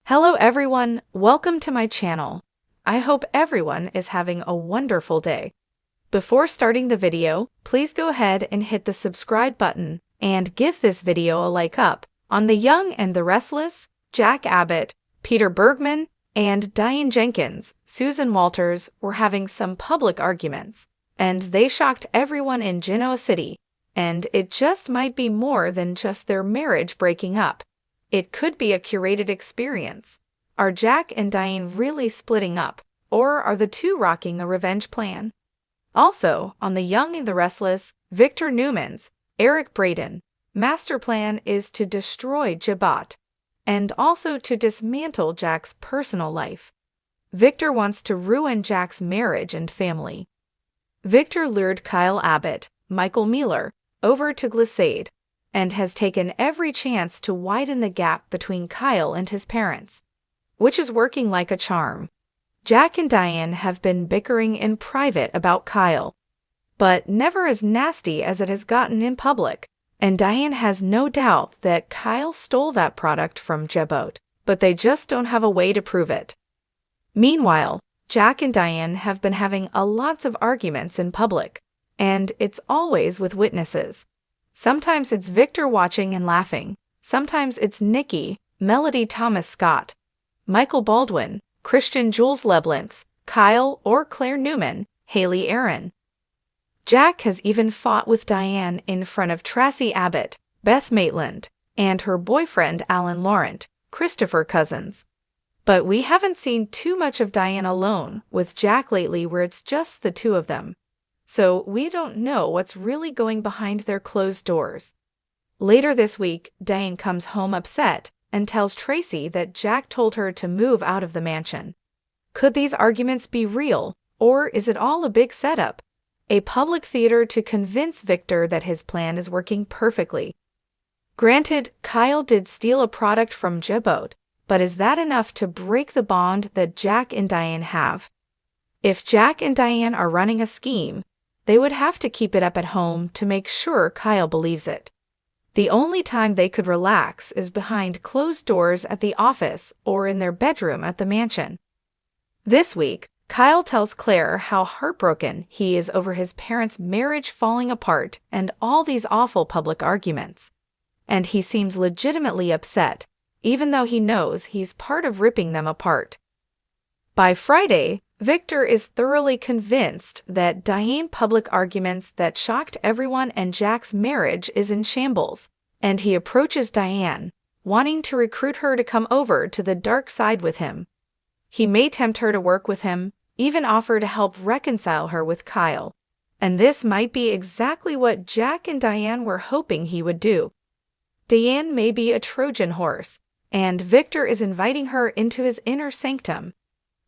Hello everyone, welcome to my channel. I hope everyone is having a wonderful day. Before starting the video, please go ahead and hit the subscribe button and give this video a like up. On The Young and the Restless, Jack Abbott, Peter Bergman, and Diane Jenkins, Susan Walters were having some public arguments, and they shocked everyone in Genoa City, and it just might be more than just their marriage breaking up. It could be a curated experience. Are Jack and Diane really splitting up, or are the two rocking a revenge plan? Also, on The Young and the Restless, Victor Newman's, Eric Braeden, master plan is to destroy Jabot, and also to dismantle Jack's personal life. Victor wants to ruin Jack's marriage and family. Victor lured Kyle Abbott, Michael Mealer, over to Glissade, and has taken every chance to widen the gap between Kyle and his parents, which is working like a charm. Jack and Diane have been bickering in private about Kyle, but never as nasty as it has gotten in public, and Diane has no doubt that Kyle stole that product from Jabot, but they just don't have a way to prove it. Meanwhile, Jack and Diane have been having lots of arguments in public, and it's always with witnesses. Sometimes it's Victor watching and laughing. Sometimes it's Nikki, Melody Thomas Scott, Michael Baldwin, Christian Jules Leblintz, Kyle or Claire Newman, Haley Aaron. Jack has even fought with Diane in front of Tracy Abbott, Beth Maitland, and her boyfriend Alan Laurent, Christopher Cousins. But we haven't seen too much of Diane alone with Jack lately, where it's just the two of them. So we don't know what's really going behind their closed doors. Later this week, Diane comes home upset and tells Tracy that Jack told her to move out of the mansion. Could these arguments be real, or is it all a big setup? A public theater to convince Victor that his plan is working perfectly. Granted, Kyle did steal a product from Jabot, but is that enough to break the bond that Jack and Diane have? If Jack and Diane are running a scheme, they would have to keep it up at home to make sure Kyle believes it. The only time they could relax is behind closed doors at the office or in their bedroom at the mansion. This week, Kyle tells Claire how heartbroken he is over his parents' marriage falling apart and all these awful public arguments. And he seems legitimately upset, even though he knows he's part of ripping them apart. By Friday, Victor is thoroughly convinced that Diane's public arguments that shocked everyone and Jack's marriage is in shambles, and he approaches Diane, wanting to recruit her to come over to the dark side with him. He may tempt her to work with him, even offer to help reconcile her with Kyle, and this might be exactly what Jack and Diane were hoping he would do. Diane may be a Trojan horse, and Victor is inviting her into his inner sanctum.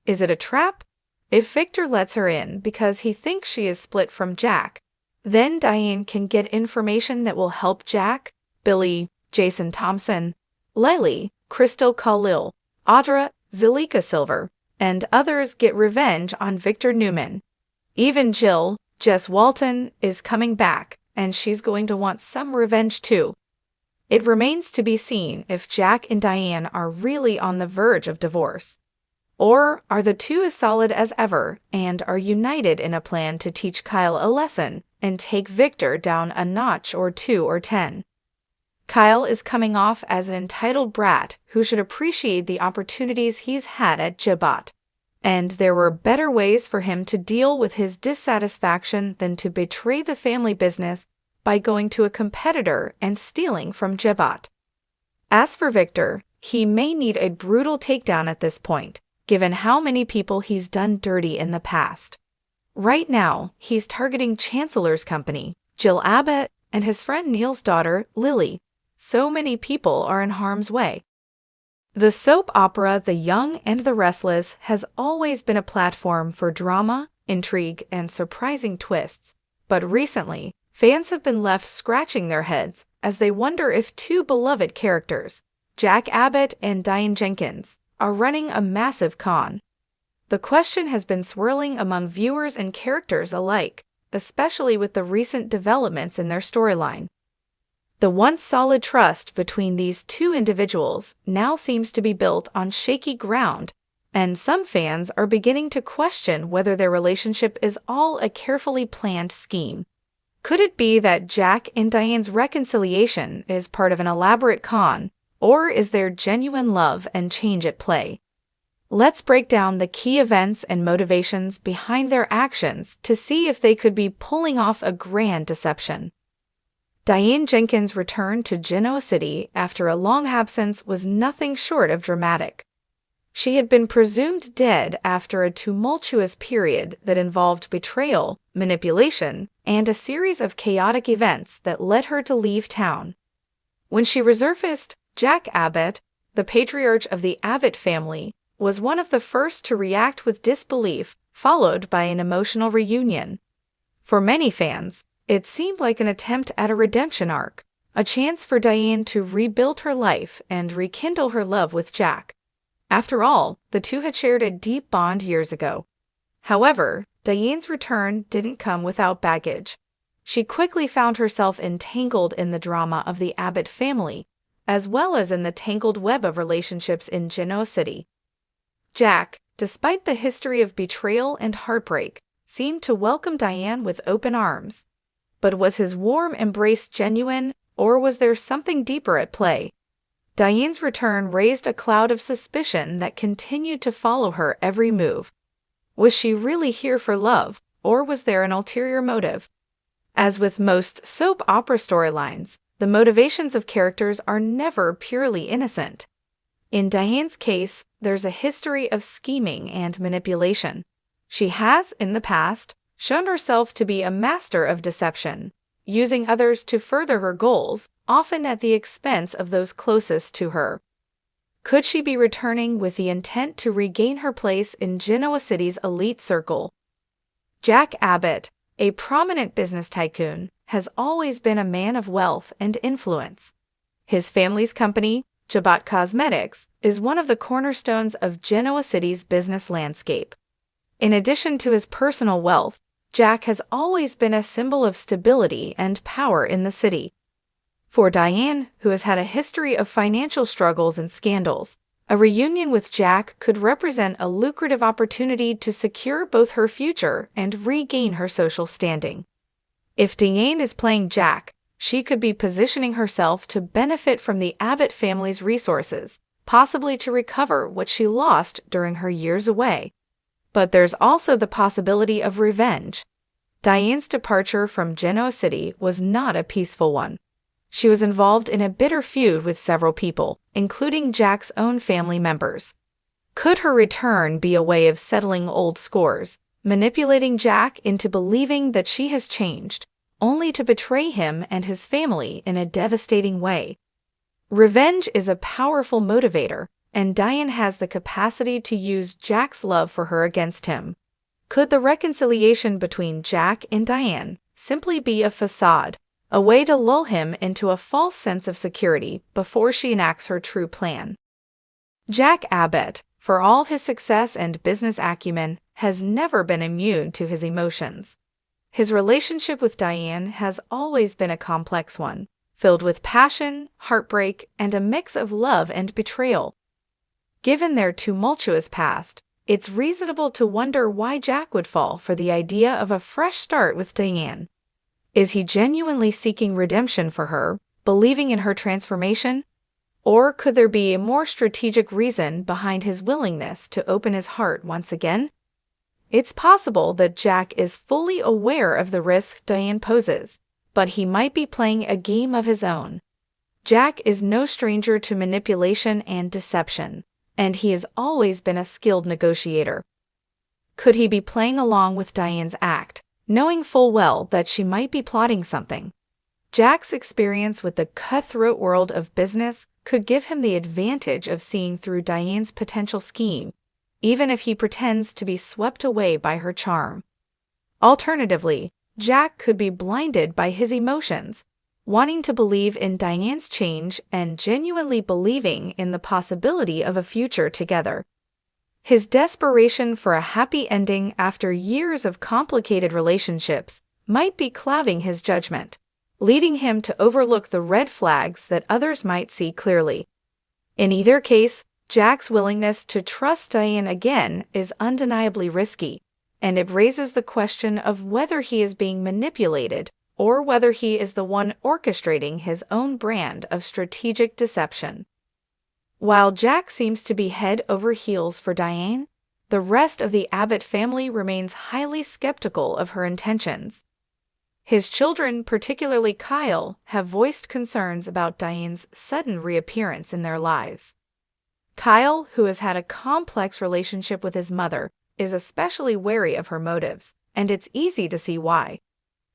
Is it a trap? If Victor lets her in because he thinks she is split from Jack, then Diane can get information that will help Jack, Billy, Jason Thompson, Lily, Crystal Khalil, Audra, Zalika Silver, and others get revenge on Victor Newman. Even Jill, Jess Walton, is coming back, and she's going to want some revenge too. It remains to be seen if Jack and Diane are really on the verge of divorce. Or are the two as solid as ever and are united in a plan to teach Kyle a lesson and take Victor down a notch or 2 or 10? Kyle is coming off as an entitled brat who should appreciate the opportunities he's had at Jabot, and there were better ways for him to deal with his dissatisfaction than to betray the family business by going to a competitor and stealing from Jabot. As for Victor, he may need a brutal takedown at this point, given how many people he's done dirty in the past. Right now, he's targeting Chancellor's company, Jill Abbott, and his friend Neil's daughter, Lily. So many people are in harm's way. The soap opera The Young and the Restless has always been a platform for drama, intrigue, and surprising twists, but recently, fans have been left scratching their heads as they wonder if two beloved characters, Jack Abbott and Diane Jenkins, are running a massive con. The question has been swirling among viewers and characters alike, especially with the recent developments in their storyline. The once solid trust between these two individuals now seems to be built on shaky ground, and some fans are beginning to question whether their relationship is all a carefully planned scheme. Could it be that Jack and Diane's reconciliation is part of an elaborate con, or is there genuine love and change at play? Let's break down the key events and motivations behind their actions to see if they could be pulling off a grand deception. Diane Jenkins' return to Genoa City after a long absence was nothing short of dramatic. She had been presumed dead after a tumultuous period that involved betrayal, manipulation, and a series of chaotic events that led her to leave town. When she resurfaced, Jack Abbott, the patriarch of the Abbott family, was one of the first to react with disbelief, followed by an emotional reunion. For many fans, it seemed like an attempt at a redemption arc, a chance for Diane to rebuild her life and rekindle her love with Jack. After all, the two had shared a deep bond years ago. However, Diane's return didn't come without baggage. She quickly found herself entangled in the drama of the Abbott family, as well as in the tangled web of relationships in Genoa City. Jack, despite the history of betrayal and heartbreak, seemed to welcome Diane with open arms. But was his warm embrace genuine, or was there something deeper at play? Diane's return raised a cloud of suspicion that continued to follow her every move. Was she really here for love, or was there an ulterior motive? As with most soap opera storylines, the motivations of characters are never purely innocent. In Diane's case, there's a history of scheming and manipulation. She has, in the past, shown herself to be a master of deception, using others to further her goals, often at the expense of those closest to her. Could she be returning with the intent to regain her place in Genoa City's elite circle? Jack Abbott, a prominent business tycoon, has always been a man of wealth and influence. His family's company, Jabot Cosmetics, is one of the cornerstones of Genoa City's business landscape. In addition to his personal wealth, Jack has always been a symbol of stability and power in the city. For Diane, who has had a history of financial struggles and scandals, a reunion with Jack could represent a lucrative opportunity to secure both her future and regain her social standing. If Diane is playing Jack, she could be positioning herself to benefit from the Abbott family's resources, possibly to recover what she lost during her years away. But there's also the possibility of revenge. Diane's departure from Genoa City was not a peaceful one. She was involved in a bitter feud with several people, including Jack's own family members. Could her return be a way of settling old scores, manipulating Jack into believing that she has changed, only to betray him and his family in a devastating way? Revenge is a powerful motivator, and Diane has the capacity to use Jack's love for her against him. Could the reconciliation between Jack and Diane simply be a facade, a way to lull him into a false sense of security before she enacts her true plan? Jack Abbott, for all his success and business acumen, has never been immune to his emotions. His relationship with Diane has always been a complex one, filled with passion, heartbreak, and a mix of love and betrayal. Given their tumultuous past, it's reasonable to wonder why Jack would fall for the idea of a fresh start with Diane. Is he genuinely seeking redemption for her, believing in her transformation? Or could there be a more strategic reason behind his willingness to open his heart once again? It's possible that Jack is fully aware of the risk Diane poses, but he might be playing a game of his own. Jack is no stranger to manipulation and deception, and he has always been a skilled negotiator. Could he be playing along with Diane's act, knowing full well that she might be plotting something? Jack's experience with the cutthroat world of business could give him the advantage of seeing through Diane's potential scheme, even if he pretends to be swept away by her charm. Alternatively, Jack could be blinded by his emotions, wanting to believe in Diane's change and genuinely believing in the possibility of a future together. His desperation for a happy ending after years of complicated relationships might be clouding his judgment. leading him to overlook the red flags that others might see clearly. In either case, Jack's willingness to trust Diane again is undeniably risky, and it raises the question of whether he is being manipulated or whether he is the one orchestrating his own brand of strategic deception. While Jack seems to be head over heels for Diane, the rest of the Abbott family remains highly skeptical of her intentions. His children, particularly Kyle, have voiced concerns about Diane's sudden reappearance in their lives. Kyle, who has had a complex relationship with his mother, is especially wary of her motives, and it's easy to see why.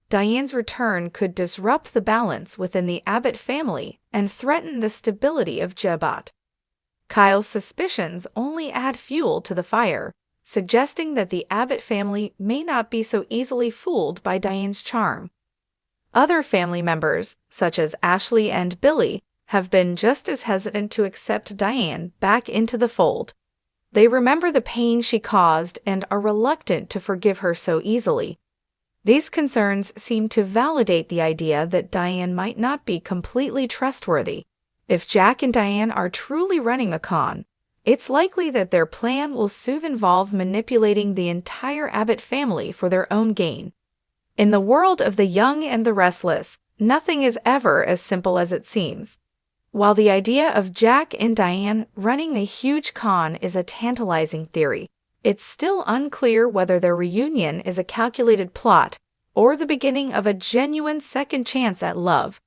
Diane's return could disrupt the balance within the Abbott family and threaten the stability of Jebat. Kyle's suspicions only add fuel to the fire, suggesting that the Abbott family may not be so easily fooled by Diane's charm. Other family members, such as Ashley and Billy, have been just as hesitant to accept Diane back into the fold. They remember the pain she caused and are reluctant to forgive her so easily. These concerns seem to validate the idea that Diane might not be completely trustworthy. If Jack and Diane are truly running a con, it's likely that their plan will soon involve manipulating the entire Abbott family for their own gain. In the world of the young and the restless, nothing is ever as simple as it seems. While the idea of Jack and Diane running a huge con is a tantalizing theory, it's still unclear whether their reunion is a calculated plot or the beginning of a genuine second chance at love.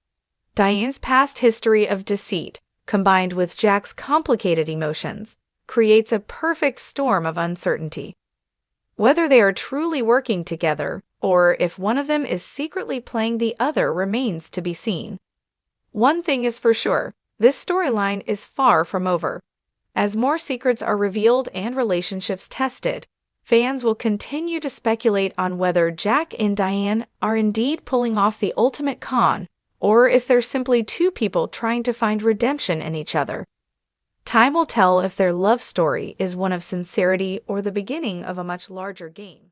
Diane's past history of deceit, combined with Jack's complicated emotions, creates a perfect storm of uncertainty. Whether they are truly working together or if one of them is secretly playing the other remains to be seen. One thing is for sure, this storyline is far from over. As more secrets are revealed and relationships tested, fans will continue to speculate on whether Jack and Diane are indeed pulling off the ultimate con, or if they're simply two people trying to find redemption in each other. Time will tell if their love story is one of sincerity or the beginning of a much larger game.